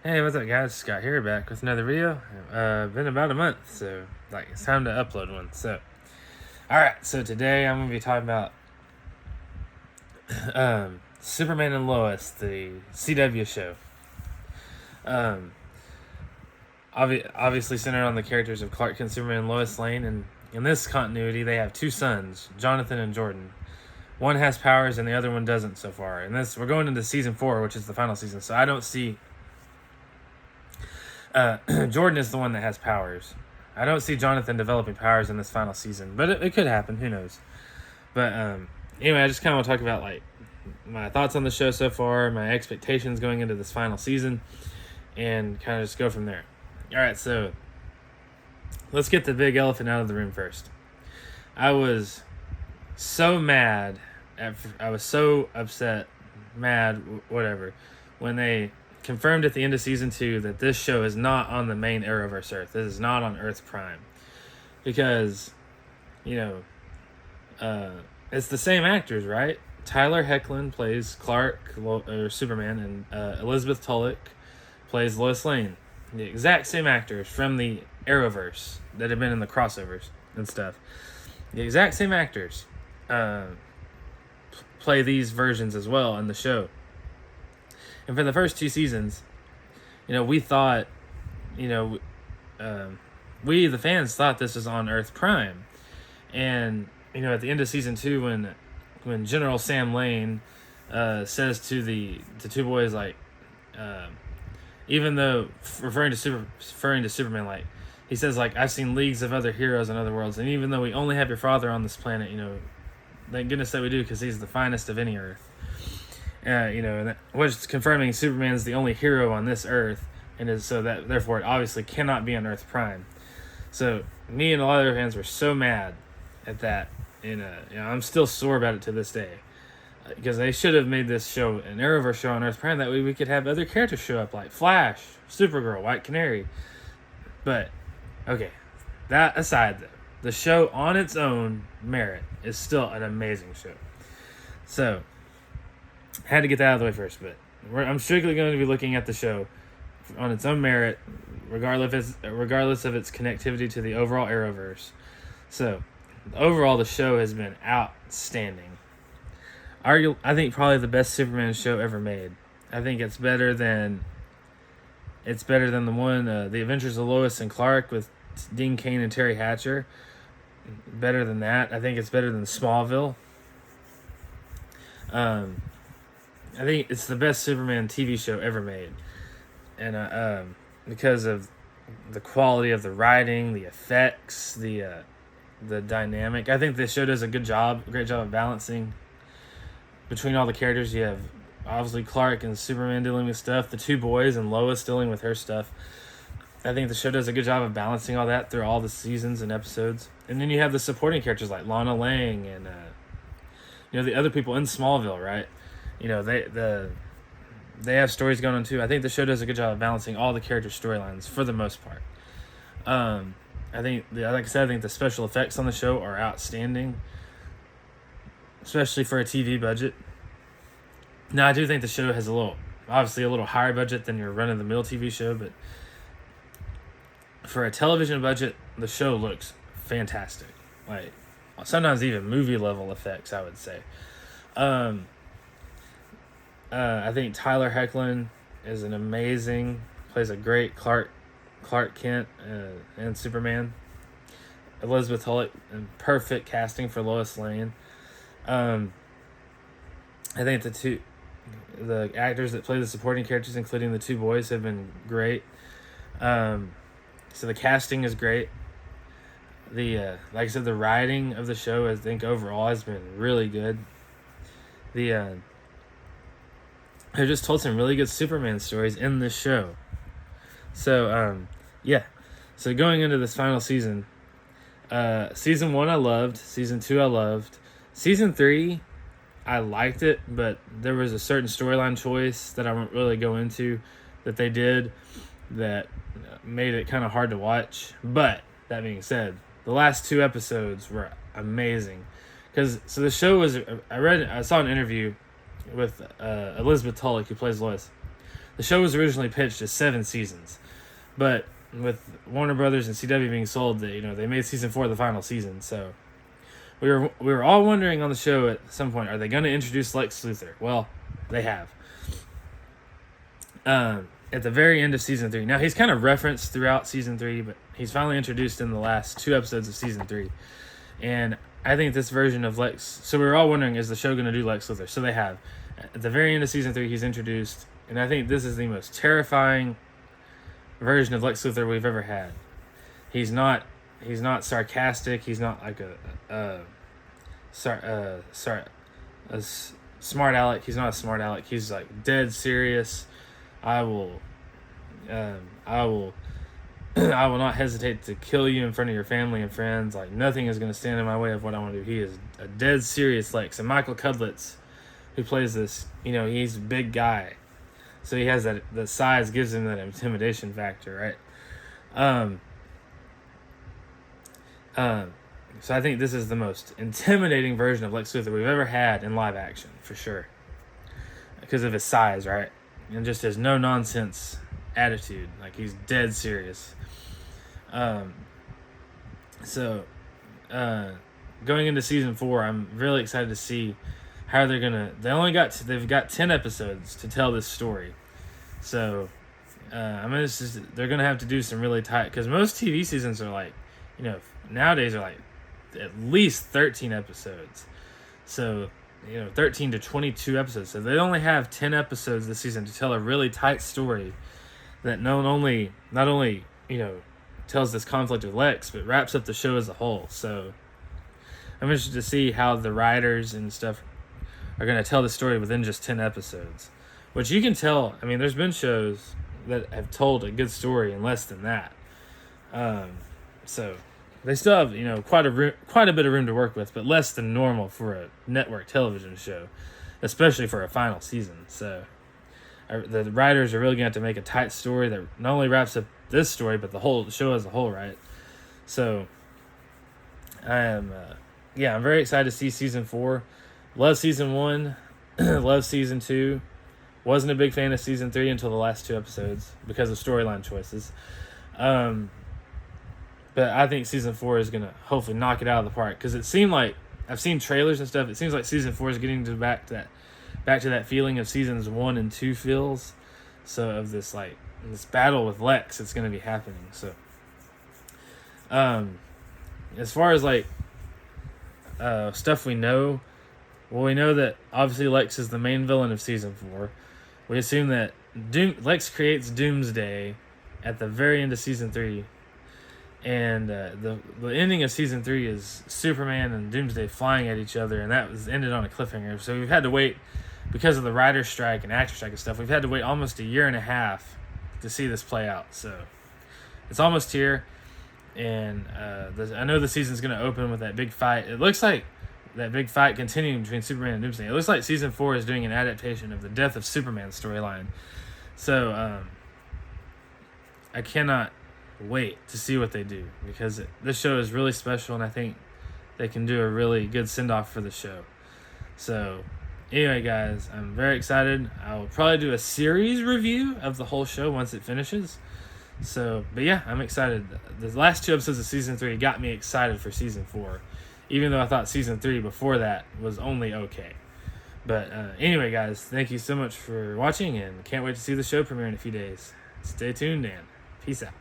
Hey, what's up, guys? Scott here, back with another video. Been about a month, so it's time to upload one. So, all right. So today I'm gonna be talking about Superman and Lois, the CW show. Um, obviously centered on the characters of Clark Kent, Superman, and Lois Lane, and in this continuity, they have two sons, Jonathan and Jordan. One has powers, and the other one doesn't so far. And we're going into season 4, which is the final season. So I don't see. Jordan is the one that has powers. I don't see Jonathan developing powers in this final season, but it could happen. Who knows? But anyway, I just kind of want to talk about my thoughts on the show so far, my expectations going into this final season, and kind of just go from there. All right, so let's get the big elephant out of the room first. I was so mad. I was so upset, mad, whatever, when they confirmed at the end of season 2 that this show is not on the main Arrowverse Earth. This is not on Earth Prime, because it's the same actors, right? Tyler Hoechlin plays Clark or Superman, and Elizabeth Tulloch plays Lois Lane. The exact same actors from the Arrowverse that have been in the crossovers and stuff. The exact same actors play these versions as well in the show. And for the first 2 seasons, we thought, we the fans thought this was on Earth Prime. And at the end of season 2, when General Sam Lane says to the two boys, even though referring to Superman, he says, I've seen leagues of other heroes in other worlds, and even though we only have your father on this planet, thank goodness that we do, because he's the finest of any Earth. And that was confirming Superman's the only hero on this Earth, and so that therefore it obviously cannot be on Earth Prime. So me and a lot of other fans were so mad at that, and I'm still sore about it to this day, because they should have made this show an Arrowverse show on Earth Prime. That way we could have other characters show up, like Flash, Supergirl, White Canary. But okay, that aside, though, the show on its own merit is still an amazing show. So had to get that out of the way first, but I'm strictly going to be looking at the show on its own merit, regardless of its connectivity to the overall Arrowverse. So overall, the show has been outstanding. I think probably the best Superman show ever made. I think it's better than the one, The Adventures of Lois and Clark with Dean Cain and Terry Hatcher. Better than that. I think it's better than Smallville. I think it's the best Superman TV show ever made, and because of the quality of the writing, the effects, the dynamic. I think this show does a great job of balancing between all the characters. You have obviously Clark and Superman dealing with stuff, the two boys, and Lois dealing with her stuff. I think the show does a good job of balancing all that through all the seasons and episodes. And then you have the supporting characters like Lana Lang and the other people in Smallville, right? They have stories going on too. I think the show does a good job of balancing all the character storylines for the most part. I think, like I said, I think the special effects on the show are outstanding, especially for a TV budget. Now, I do think the show has obviously a little higher budget than your run-of-the-mill TV show, but for a television budget, the show looks fantastic. Sometimes even movie-level effects, I would say. I think Tyler Hoechlin is plays a great Clark Kent and Superman. Elizabeth Tulloch, and perfect casting for Lois Lane. I think the actors that play the supporting characters, including the two boys, have been great. So the casting is great. Like I said, the writing of the show, I think overall has been really good. They just told some really good Superman stories in this show. So, yeah. So going into this final season, season 1 I loved, season 2 I loved. Season 3, I liked it, but there was a certain storyline choice that I won't really go into that they did that made it kind of hard to watch. But that being said, the last 2 episodes were amazing. So the show was, I saw an interview with Elizabeth Tulloch, who plays Lois. The show was originally pitched as 7 seasons, but with Warner Brothers and CW being sold, they made season 4 the final season. So we were all wondering on the show at some point, are they going to introduce Lex Luthor? Well, they have. At the very end of season 3. Now, he's kind of referenced throughout season 3, but he's finally introduced in the last 2 episodes of season 3. And I think this version of Lex... So we were all wondering, is the show going to do Lex Luthor? So they have. At the very end of season 3, he's introduced, and I think this is the most terrifying version of Lex Luthor we've ever had. He's not sarcastic. He's not like a smart aleck. He's not a smart aleck. He's like dead serious. I will not hesitate to kill you in front of your family and friends. Like, nothing is going to stand in my way of what I want to do. He is a dead serious Lex. And Michael Cudlitz, who plays this, he's a big guy. So he has the size gives him that intimidation factor, right? So I think this is the most intimidating version of Lex Luthor we've ever had in live action, for sure. Because of his size, right? And just his no-nonsense attitude. Like, he's dead serious. Going into season 4, I'm really excited to see how they're gonna. They've got 10 episodes to tell this story, so they're gonna have to do some really tight, because most TV seasons are like, nowadays are like at least 13 episodes, so 13 to 22 episodes. So they only have 10 episodes this season to tell a really tight story that not only tells this conflict with Lex, but wraps up the show as a whole. So I'm interested to see how the writers and stuff are going to tell the story within just 10 episodes, which you can tell. I mean, there's been shows that have told a good story in less than that. So they still have, quite a bit of room to work with, but less than normal for a network television show, especially for a final season. So the writers are really going to have to make a tight story that not only wraps up this story, but the whole show as a whole, right? So I'm very excited to see season 4. Love season 1. Love season 2. Wasn't a big fan of season 3 until the last 2 episodes because of storyline choices. But I think season 4 is going to hopefully knock it out of the park, because it seemed like, I've seen trailers and stuff, it seems like season 4 is getting back to that feeling of seasons 1 and 2 feels. So of this battle with Lex, it's going to be happening. So as far as stuff we know, well, we know that obviously Lex is the main villain of season 4. We assume that Lex creates Doomsday at the very end of season 3. And the ending of season 3 is Superman and Doomsday flying at each other, and that was ended on a cliffhanger. So we've had to wait, because of the writer's strike and actor strike and stuff, we've had to wait almost a year and a half to see this play out. So it's almost here, and I know the season's going to open with that big fight. It looks like that big fight continuing between Superman and Doomsday. It looks like season 4 is doing an adaptation of the Death of Superman storyline. So I cannot wait to see what they do, because this show is really special, and I think they can do a really good send-off for the show. So anyway, guys, I'm very excited. I'll probably do a series review of the whole show once it finishes. So, but yeah, I'm excited. The last 2 episodes of season 3 got me excited for season 4, even though I thought season 3 before that was only okay. But anyway, guys, thank you so much for watching, and can't wait to see the show premiere in a few days. Stay tuned, and peace out.